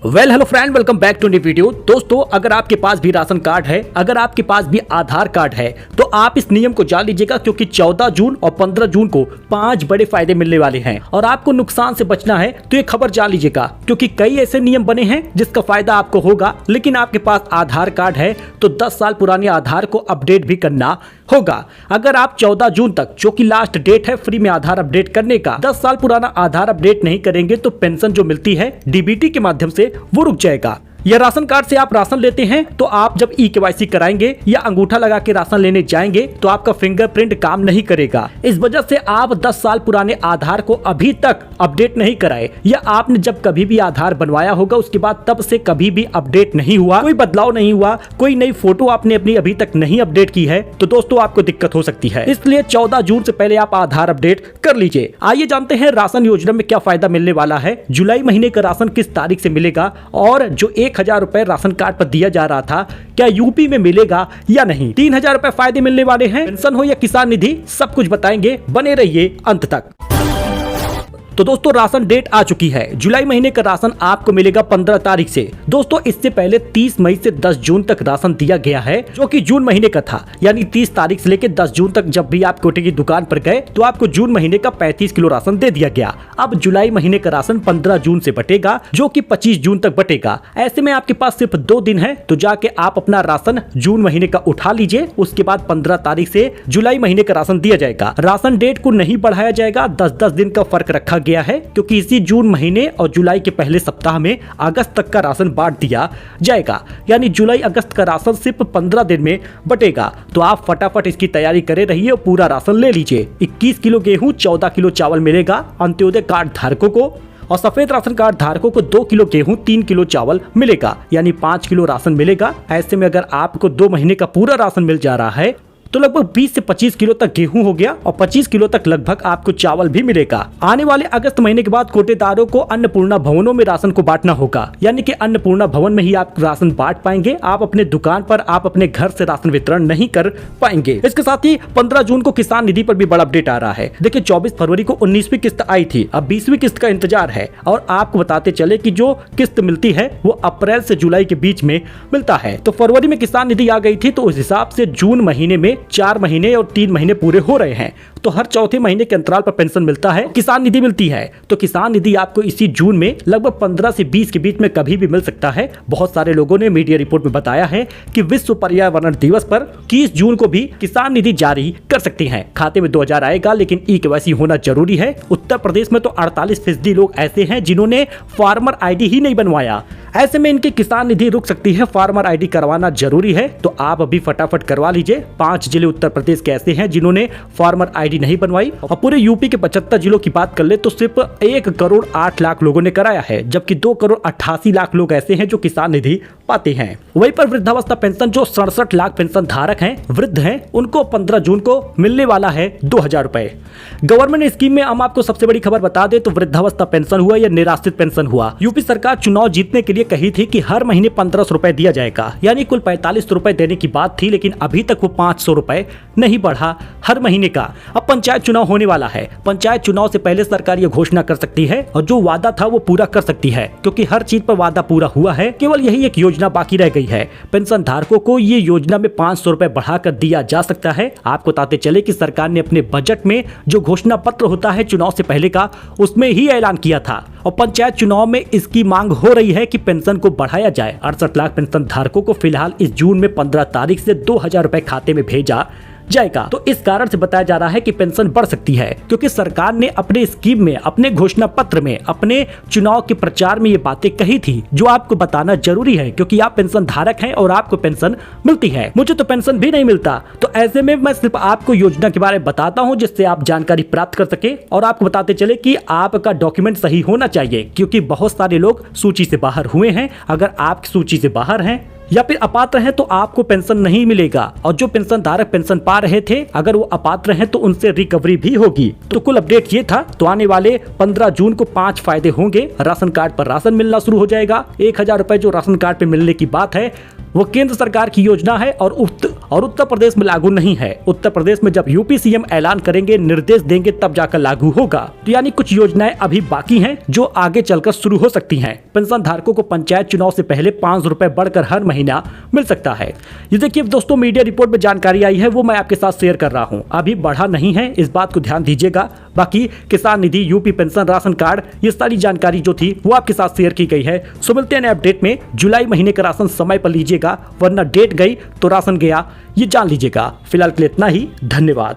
Hello friend, welcome back to new video. दोस्तों, अगर आपके पास भी राशन कार्ड है, अगर आपके पास भी आधार कार्ड है, तो आप इस नियम को जान लीजिएगा, क्योंकि 14 जून और 15 जून को 5 बड़े फायदे मिलने वाले हैं और आपको नुकसान से बचना है तो ये खबर जान लीजिएगा, क्योंकि कई ऐसे नियम बने हैं जिसका फायदा आपको होगा। लेकिन आपके पास आधार कार्ड है तो 10 साल पुराने आधार को अपडेट भी करना होगा। अगर आप 14 जून तक, जो कि लास्ट डेट है फ्री में आधार अपडेट करने का, 10 साल पुराना आधार अपडेट नहीं करेंगे तो पेंशन जो मिलती है डीबीटी के माध्यम से वो रुक जाएगा। या राशन कार्ड से आप राशन लेते हैं तो आप जब ई-केवाईसी कराएंगे या अंगूठा लगा के राशन लेने जाएंगे तो आपका फिंगरप्रिंट काम नहीं करेगा। इस वजह से आप 10 साल पुराने आधार को अभी तक अपडेट नहीं कराए, या आपने जब कभी भी आधार बनवाया होगा उसके बाद तब से कभी भी अपडेट नहीं हुआ, कोई बदलाव नहीं हुआ, कोई नई फोटो आपने अपनी अभी तक नहीं अपडेट की है, तो दोस्तों आपको दिक्कत हो सकती है। इसलिए 14 जून से पहले आप आधार अपडेट कर लीजिए। आइए जानते हैं राशन योजना में क्या फायदा मिलने वाला है, जुलाई महीने का राशन किस तारीख से मिलेगा, और जो 1,000 रुपए राशन कार्ड पर दिया जा रहा था क्या यूपी में मिलेगा या नहीं। 3,000 रुपए फायदे मिलने वाले हैं, पेंशन हो या किसान निधि, सब कुछ बताएंगे, बने रहिए अंत तक। तो दोस्तों, राशन डेट आ चुकी है। जुलाई महीने का राशन आपको मिलेगा 15 तारीख से। दोस्तों, इससे पहले 30 मई से 10 जून तक राशन दिया गया है, जो कि जून महीने का था। यानी 30 तारीख से लेकर 10 जून तक जब भी आप कोटे की दुकान पर गए तो आपको जून महीने का 35 किलो राशन दे दिया गया। अब जुलाई महीने का राशन 15 जून से बटेगा, जो कि 25 जून तक बटेगा। ऐसे में आपके पास सिर्फ 2 दिन है, तो जाके आप अपना राशन जून महीने का उठा लीजिए। उसके बाद 15 तारीख से जुलाई महीने का राशन दिया जाएगा। राशन डेट को नहीं बढ़ाया जाएगा, 10-10 दिन का फर्क रखा गया है, क्योंकि इसी जून महीने और जुलाई के पहले सप्ताह में अगस्त तक का राशन बांट दिया जाएगा। यानी जुलाई अगस्त का राशन सिर्फ 15 दिन में बटेगा। तो आप फटाफट इसकी तैयारी करे रहिए और पूरा राशन ले लीजिए। 21 किलो गेहूं, 14 किलो चावल मिलेगा अंत्योदय कार्ड धारकों को, और सफेद राशन कार्ड धारकों को 2 किलो गेहूं, 3 किलो चावल मिलेगा, यानी 5 किलो राशन मिलेगा। ऐसे में अगर आपको 2 महीने का पूरा राशन मिल जा रहा है तो लगभग 20 से 25 किलो तक गेहूं हो गया और 25 किलो तक लगभग आपको चावल भी मिलेगा। आने वाले अगस्त महीने के बाद कोटेदारों को अन्नपूर्णा भवनों में राशन को बांटना होगा, यानी कि अन्नपूर्णा भवन में ही आप राशन बांट पाएंगे। आप अपने दुकान पर, आप अपने घर से राशन वितरण नहीं कर पाएंगे। इसके साथ ही 15 जून को किसान निधि पर भी बड़ा अपडेट आ रहा है। देखिए, 24 फरवरी को 19वीं किस्त आई थी, अब 20वीं किस्त का इंतजार है। और आपको बताते चले कि जो किस्त मिलती है वो अप्रैल से जुलाई के बीच में मिलता है। तो फरवरी में किसान निधि आ गई थी, तो उस हिसाब से जून महीने में 4 महीने और 3 महीने पूरे हो रहे हैं। तो हर चौथे महीने के अंतराल पर पेंशन मिलता है, किसान निधि मिलती है। तो किसान निधि आपको इसी जून में लगभग 15 से 20 के बीच में कभी भी मिल सकता है। बहुत सारे लोगों ने मीडिया रिपोर्ट में बताया है कि विश्व पर्यावरण दिवस पर 21 जून को भी किसान निधि जारी कर सकते हैं। खाते में 2,000 आएगा, लेकिन ई-केवाईसी होना जरूरी है। उत्तर प्रदेश में तो 48% लोग ऐसे हैं जिन्होंने फार्मर आईडी ही नहीं बनवाया। ऐसे में इनकी किसान निधि रुक सकती है। फार्मर आईडी करवाना जरूरी है, तो आप अभी फटाफट करवा लीजिए। 5 जिले उत्तर प्रदेश के ऐसे हैं जिन्होंने फार्मर आईडी नहीं बनवाई, और पूरे यूपी के 75 जिलों की बात कर ले तो सिर्फ 1 करोड़ 8 लाख लोगों ने कराया है, जबकि 2 करोड़ 88 लाख लोग ऐसे हैं जो किसान निधि पाते हैं। वहीं पर वृद्धावस्था पेंशन, जो 67 लाख पेंशन धारक हैं, वृद्ध हैं, उनको 15 जून को मिलने वाला है 2,000 रुपए। गवर्नमेंट स्कीम में हम आपको सबसे बड़ी खबर बता दे तो वृद्धावस्था पेंशन हुआ या निराश्रित पेंशन हुआ। यूपी सरकार चुनाव जीतने के लिए कही थी कि हर महीने 1,500 रुपए दिया जाएगा, यानी कुल 45 रुपए देने की बात थी, लेकिन अभी तक वो 500 रुपए नहीं बढ़ा हर महीने का। अब पंचायत चुनाव होने वाला है। पंचायत चुनाव से पहले सरकार ये घोषणा कर सकती है और जो वादा था वो पूरा कर सकती है, क्योंकि हर चीज पर वादा पूरा हुआ है। केवल यही एक योजना बाकी रह गई है। पेंशन धारकों को ये योजना में 500 रुपए बढ़ाकर दिया जा सकता है। आपको बताते चले कि सरकार ने अपने बजट में जो घोषणा पत्र होता है चुनाव से पहले का, उसमें ही ऐलान किया था, और पंचायत चुनाव में इसकी मांग हो रही है कि पेंशन को बढ़ाया जाए। 68 लाख पेंशन धारकों को फिलहाल इस जून में 15 तारीख से 2,000 रुपए खाते में भेजा जाएगा। तो इस कारण से बताया जा रहा है कि पेंशन बढ़ सकती है, क्योंकि सरकार ने अपने स्कीम में, अपने घोषणा पत्र में, अपने चुनाव के प्रचार में ये बातें कही थी, जो आपको बताना जरूरी है, क्योंकि आप पेंशन धारक हैं और आपको पेंशन मिलती है। मुझे तो पेंशन भी नहीं मिलता, तो ऐसे में मैं सिर्फ आपको योजना के बारे में बताता हूं, जिससे आप जानकारी प्राप्त कर सके। और आपको बताते चले कि आपका डॉक्यूमेंट सही होना चाहिए, क्योंकि बहुत सारे लोग सूची से बाहर हुए हैं। अगर आप सूची से बाहर हैं या फिर अपात्र हैं तो आपको पेंशन नहीं मिलेगा, और जो पेंशन धारक पेंशन पा रहे थे अगर वो अपात्र हैं तो उनसे रिकवरी भी होगी। तो कुल अपडेट ये था। तो आने वाले 15 जून को 5 फायदे होंगे। राशन कार्ड पर राशन मिलना शुरू हो जाएगा। 1000 रुपए जो राशन कार्ड पे मिलने की बात है वो केंद्र सरकार की योजना है और उत्तर प्रदेश में लागू नहीं है। उत्तर प्रदेश में जब यूपी सीएम ऐलान करेंगे, निर्देश देंगे, तब जाकर लागू होगा। तो यानी कुछ योजनाएं अभी बाकी हैं जो आगे चलकर शुरू हो सकती हैं। पेंशन धारकों को पंचायत चुनाव से पहले 500 रुपए बढ़कर हर महीना मिल सकता है। ये देखिए दोस्तों, मीडिया रिपोर्ट में जानकारी आई है वो मैं आपके साथ शेयर कर रहा हूँ। अभी बढ़ा नहीं है, इस बात को ध्यान दीजिएगा। बाकी किसान निधि, यूपी पेंशन, राशन कार्ड, ये सारी जानकारी जो थी वो आपके साथ शेयर की गई है। सो मिलते हैं नए अपडेट में। जुलाई महीने का राशन समय पर लीजिएगा, वरना डेट गई तो राशन गया, ये जान लीजिएगा। फिलहाल के लिए इतना ही। धन्यवाद।